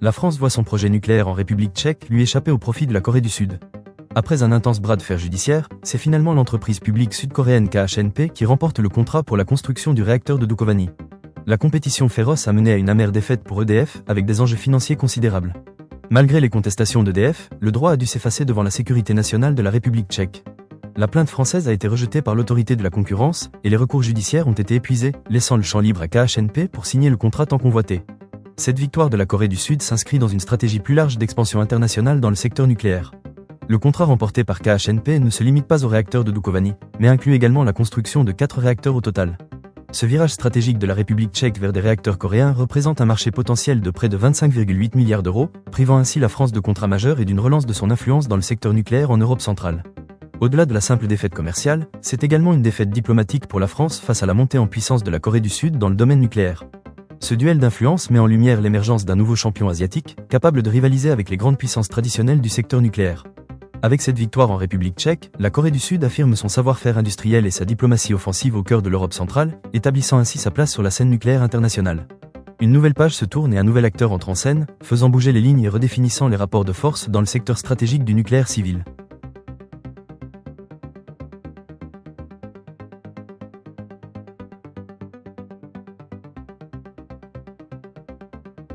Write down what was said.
La France voit son projet nucléaire en République tchèque lui échapper au profit de la Corée du Sud. Après un intense bras de fer judiciaire, c'est finalement l'entreprise publique sud-coréenne KHNP qui remporte le contrat pour la construction du réacteur de Dukovany. La compétition féroce a mené à une amère défaite pour EDF, avec des enjeux financiers considérables. Malgré les contestations d'EDF, le droit a dû s'effacer devant la sécurité nationale de la République tchèque. La plainte française a été rejetée par l'autorité de la concurrence, et les recours judiciaires ont été épuisés, laissant le champ libre à KHNP pour signer le contrat tant convoité. Cette victoire de la Corée du Sud s'inscrit dans une stratégie plus large d'expansion internationale dans le secteur nucléaire. Le contrat remporté par KHNP ne se limite pas au réacteur de Dukovany, mais inclut également la construction de 4 réacteurs au total. Ce virage stratégique de la République tchèque vers des réacteurs coréens représente un marché potentiel de près de 25,8 milliards d'euros, privant ainsi la France de contrats majeurs et d'une relance de son influence dans le secteur nucléaire en Europe centrale. Au-delà de la simple défaite commerciale, c'est également une défaite diplomatique pour la France face à la montée en puissance de la Corée du Sud dans le domaine nucléaire. Ce duel d'influence met en lumière l'émergence d'un nouveau champion asiatique, capable de rivaliser avec les grandes puissances traditionnelles du secteur nucléaire. Avec cette victoire en République tchèque, la Corée du Sud affirme son savoir-faire industriel et sa diplomatie offensive au cœur de l'Europe centrale, établissant ainsi sa place sur la scène nucléaire internationale. Une nouvelle page se tourne et un nouvel acteur entre en scène, faisant bouger les lignes et redéfinissant les rapports de force dans le secteur stratégique du nucléaire civil.